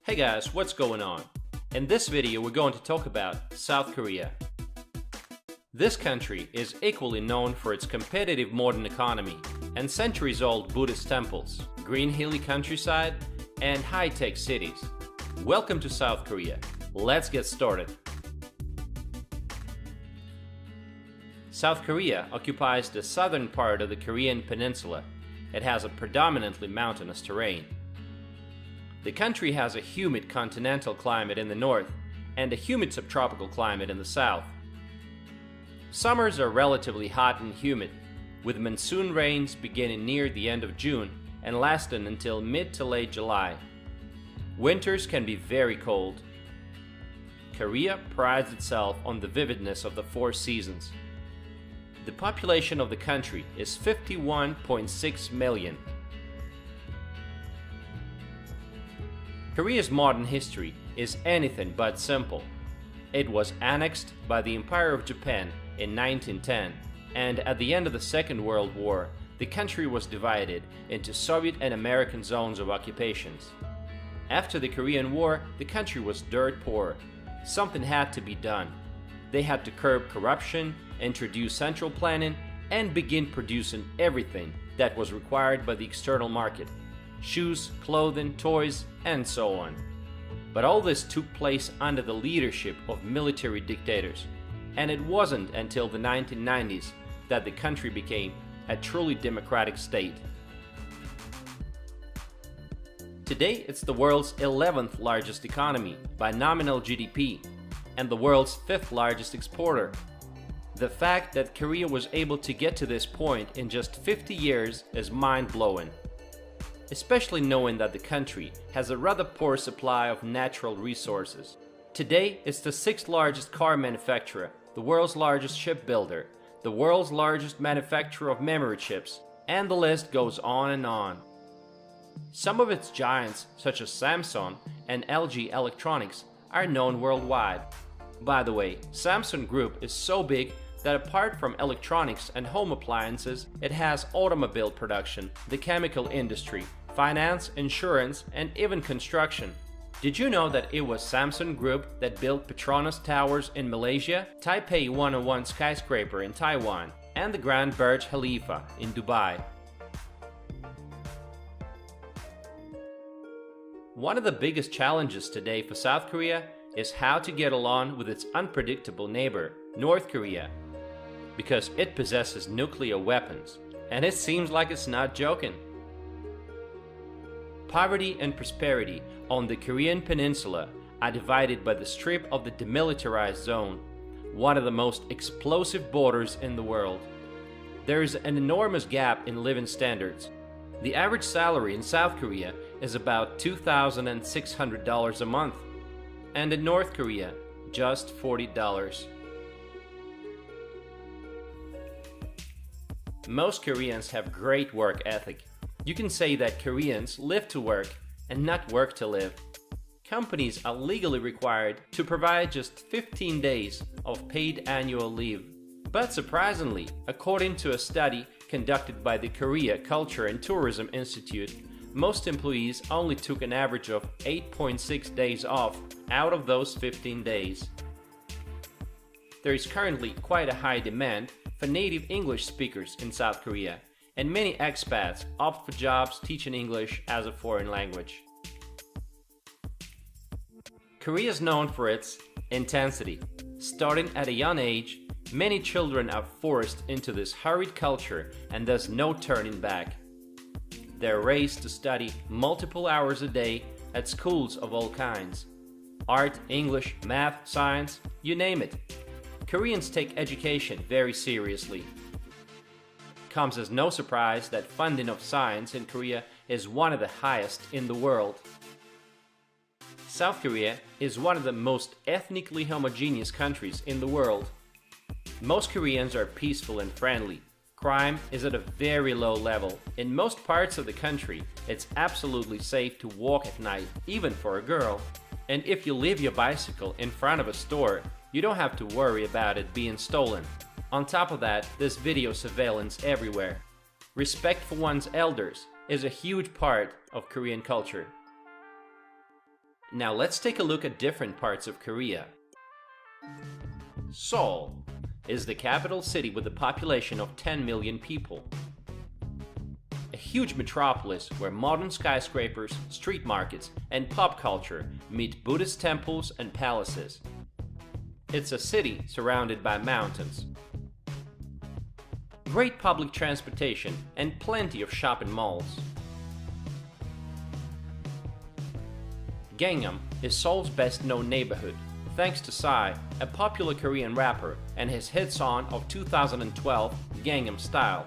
Hey guys, what's going on? In this video we're going to talk about South Korea. This country is equally known for its competitive modern economy and centuries-old Buddhist temples, green hilly countryside, and high-tech cities. Welcome to South Korea. Let's get started. South Korea occupies the southern part of the Korean peninsula. It has a predominantly mountainous terrain. The country has a humid continental climate in the north and a humid subtropical climate in the south. Summers are relatively hot and humid, with monsoon rains beginning near the end of June and lasting until mid to late July. Winters can be very cold. Korea prides itself on the vividness of the four seasons. The population of the country is 51.6 million. Korea's modern history is anything but simple. It was annexed by the Empire of Japan in 1910, and at the end of the Second World War, the country was divided into Soviet and American zones of occupations. After the Korean War, the country was dirt poor. Something had to be done. They had to curb corruption, introduce central planning, and begin producing everything that was required by the external market: shoes, clothing, toys, and so on. But all this took place under the leadership of military dictators, and it wasn't until the 1990s that the country became a truly democratic state. Today, it's the world's 11th largest economy by nominal GDP, and the world's 5th largest exporter. The fact that Korea was able to get to this point in just 50 years is mind-blowing, especially knowing that the country has a rather poor supply of natural resources. Today, it's the 6th largest car manufacturer, the world's largest shipbuilder, the world's largest manufacturer of memory chips, and the list goes on and on. Some of its giants, such as Samsung and LG Electronics, are known worldwide. By the way, Samsung Group is so big that apart from electronics and home appliances, it has automobile production, the chemical industry, finance, insurance, and even construction. Did you know that it was Samsung Group that built Petronas Towers in Malaysia, Taipei 101 skyscraper in Taiwan, and the Grand Burj Khalifa in Dubai? One of the biggest challenges today for South Korea is how to get along with its unpredictable neighbor, North Korea, because it possesses nuclear weapons, and it seems like it's not joking. Poverty and prosperity on the Korean peninsula are divided by the strip of the demilitarized zone, one of the most explosive borders in the world. There is an enormous gap in living standards. The average salary in South Korea is about $2,600 a month, and in North Korea, just $40. Most Koreans have great work ethic. You can say that Koreans live to work and not work to live. Companies are legally required to provide just 15 days of paid annual leave. But surprisingly, according to a study conducted by the Korea Culture and Tourism Institute, most employees only took an average of 8.6 days off out of those 15 days. There is currently quite a high demand for native English speakers in South Korea, and many expats opt for jobs teaching English as a foreign language. Korea is known for its intensity. Starting at a young age, many children are forced into this hurried culture and there's no turning back. They're raised to study multiple hours a day at schools of all kinds. Art, English, math, science, you name it. Koreans take education very seriously. Comes as no surprise that funding of science in Korea is one of the highest in the world. South Korea is one of the most ethnically homogeneous countries in the world. Most Koreans are peaceful and friendly. Crime is at a very low level. In most parts of the country, it's absolutely safe to walk at night, even for a girl. And if you leave your bicycle in front of a store, you don't have to worry about it being stolen. On top of that, there's video surveillance everywhere. Respect for one's elders is a huge part of Korean culture. Now let's take a look at different parts of Korea. Seoul is the capital city with a population of 10 million people. A huge metropolis where modern skyscrapers, street markets, and pop culture meet Buddhist temples and palaces. It's a city surrounded by mountains. Great public transportation and plenty of shopping malls. Gangnam is Seoul's best-known neighborhood, thanks to Psy, a popular Korean rapper, and his hit song of 2012, Gangnam Style.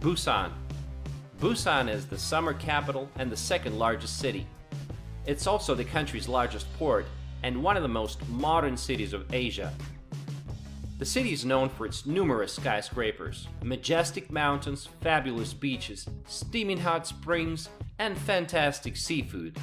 Busan. Busan is the summer capital and the second largest city. It's also the country's largest port and one of the most modern cities of Asia. The city is known for its numerous skyscrapers, majestic mountains, fabulous beaches, steaming hot springs, and fantastic seafood.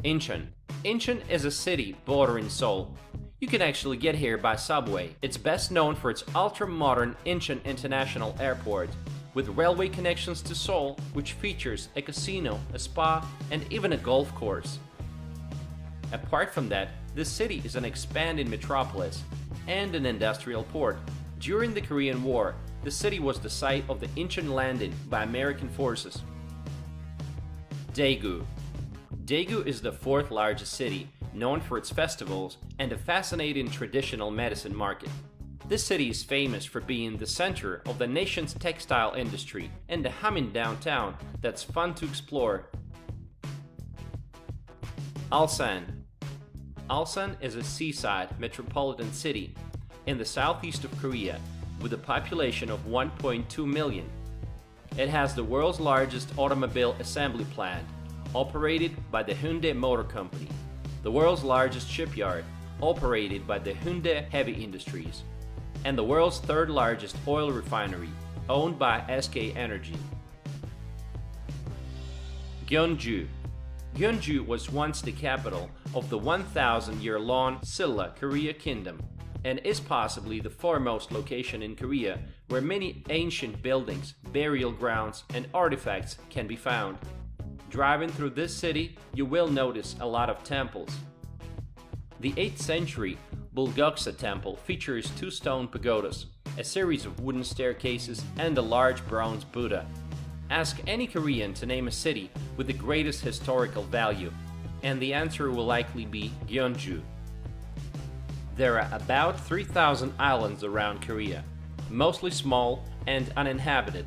Incheon. Incheon is a city bordering Seoul. You can actually get here by subway. It's best known for its ultra-modern Incheon International Airport, with railway connections to Seoul, which features a casino, a spa, and even a golf course. Apart from that, this city is an expanding metropolis and an industrial port. During the Korean War, the city was the site of the Incheon landing by American forces. Daegu. Daegu is the fourth largest city, known for its festivals and a fascinating traditional medicine market. This city is famous for being the center of the nation's textile industry and a humming downtown that's fun to explore. Ulsan. Ulsan is a seaside metropolitan city in the southeast of Korea with a population of 1.2 million. It has the world's largest automobile assembly plant, operated by the Hyundai Motor Company, the world's largest shipyard, operated by the Hyundai Heavy Industries, and the world's third largest oil refinery, owned by SK Energy. Gyeongju. Gyeongju was once the capital of the 1,000-year-long Silla Korea Kingdom and is possibly the foremost location in Korea where many ancient buildings, burial grounds, and artifacts can be found. Driving through this city, you will notice a lot of temples. The 8th century Bulguksa temple features 2 stone pagodas, a series of wooden staircases, and a large bronze Buddha. Ask any Korean to name a city with the greatest historical value, and the answer will likely be Gyeongju. There are about 3,000 islands around Korea, mostly small and uninhabited.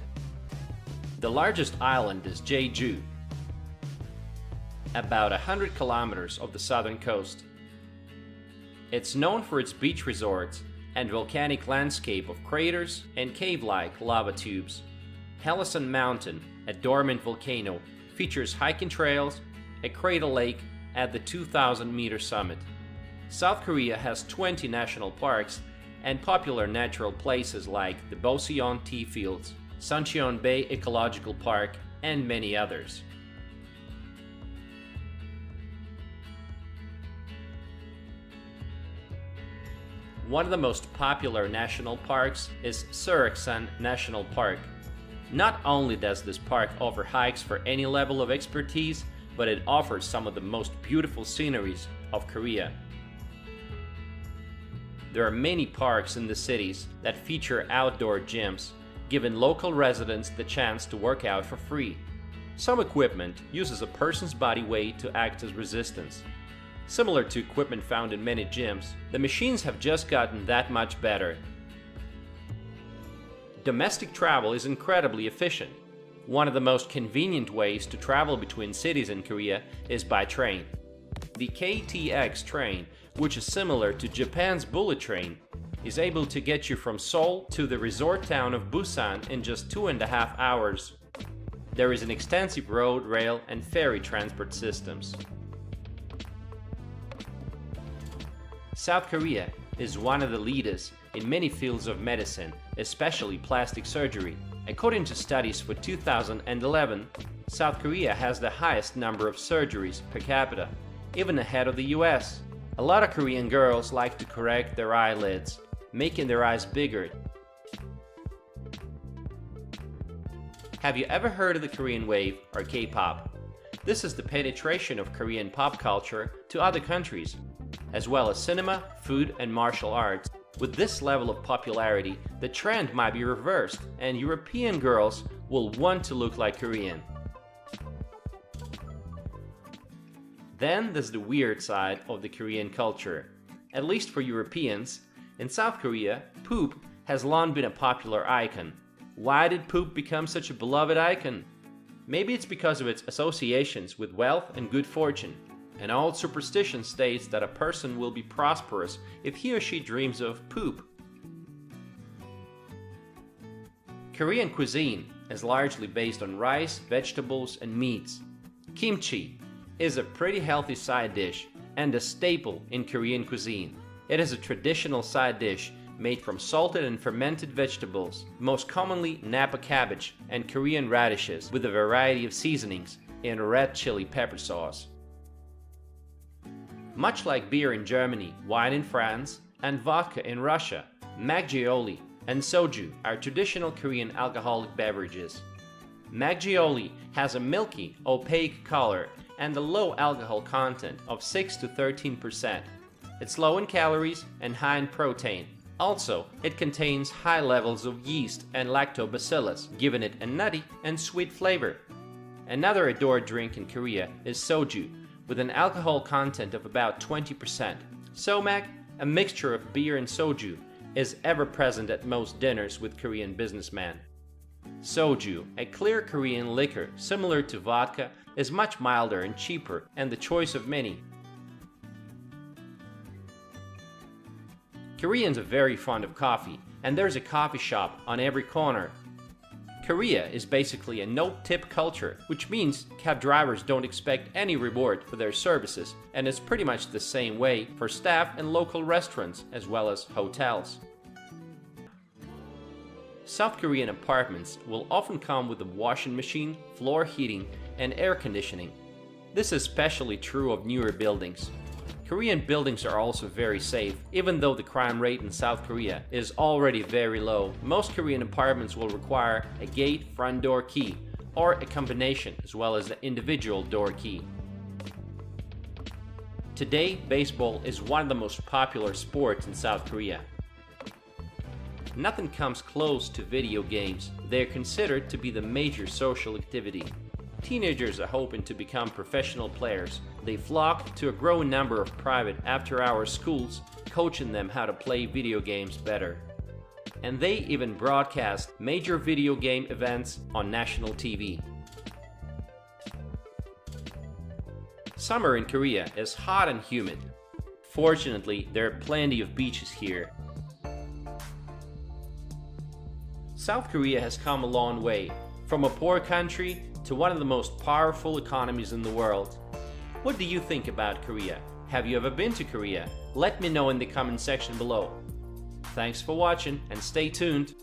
The largest island is Jeju, about 100 kilometers of the southern coast. It's known for its beach resorts and volcanic landscape of craters and cave-like lava tubes. Hellesen Mountain, a dormant volcano, features hiking trails, a crater lake at the 2,000-meter summit. South Korea has 20 national parks and popular natural places like the Boseon Tea Fields, Suncheon Bay Ecological Park, and many others. One of the most popular national parks is Seoraksan National Park. Not only does this park offer hikes for any level of expertise, but it offers some of the most beautiful sceneries of Korea. There are many parks in the cities that feature outdoor gyms, giving local residents the chance to work out for free. Some equipment uses a person's body weight to act as resistance. Similar to equipment found in many gyms, the machines have just gotten that much better. Domestic travel is incredibly efficient. One of the most convenient ways to travel between cities in Korea is by train. The KTX train, which is similar to Japan's bullet train, is able to get you from Seoul to the resort town of Busan in just 2.5 hours. There is an extensive road, rail, and ferry transport systems. South Korea is one of the leaders in many fields of medicine, especially plastic surgery. According to studies for 2011, South Korea has the highest number of surgeries per capita, even ahead of the US. A lot of Korean girls like to correct their eyelids, making their eyes bigger. Have you ever heard of the Korean wave, or K-pop? This is the penetration of Korean pop culture to other countries, as well as cinema, food, and martial arts. With this level of popularity, the trend might be reversed, and European girls will want to look like Korean. Then there's the weird side of the Korean culture. At least for Europeans, in South Korea, poop has long been a popular icon. Why did poop become such a beloved icon? Maybe it's because of its associations with wealth and good fortune. An old superstition states that a person will be prosperous if he or she dreams of poop. Korean cuisine is largely based on rice, vegetables, and meats. Kimchi is a pretty healthy side dish and a staple in Korean cuisine. It is a traditional side dish made from salted and fermented vegetables, most commonly Napa cabbage and Korean radishes, with a variety of seasonings in red chili pepper sauce. Much like beer in Germany, wine in France, and vodka in Russia, makgeolli and soju are traditional Korean alcoholic beverages. Makgeolli has a milky, opaque color and a low alcohol content of 6 to 13%. It's low in calories and high in protein. Also, it contains high levels of yeast and lactobacillus, giving it a nutty and sweet flavor. Another adored drink in Korea is soju, with an alcohol content of about 20%. Somak, a mixture of beer and soju, is ever present at most dinners with Korean businessmen. Soju, a clear Korean liquor similar to vodka, is much milder and cheaper and the choice of many. Koreans are very fond of coffee, and there's a coffee shop on every corner. Korea is basically a no-tip culture, which means cab drivers don't expect any reward for their services, and it's pretty much the same way for staff in local restaurants as well as hotels. South Korean apartments will often come with a washing machine, floor heating, and air conditioning. This is especially true of newer buildings. Korean buildings are also very safe. Even though the crime rate in South Korea is already very low, most Korean apartments will require a gate front door key or a combination as well as the individual door key. Today, baseball is one of the most popular sports in South Korea. Nothing comes close to video games. They are considered to be the major social activity. Teenagers are hoping to become professional players. They flock to a growing number of private after-hours schools, coaching them how to play video games better. And they even broadcast major video game events on national TV. Summer in Korea is hot and humid. Fortunately, there are plenty of beaches here. South Korea has come a long way, from a poor country to one of the most powerful economies in the world. What do you think about Korea? Have you ever been to Korea? Let me know in the comment section below. Thanks for watching and stay tuned.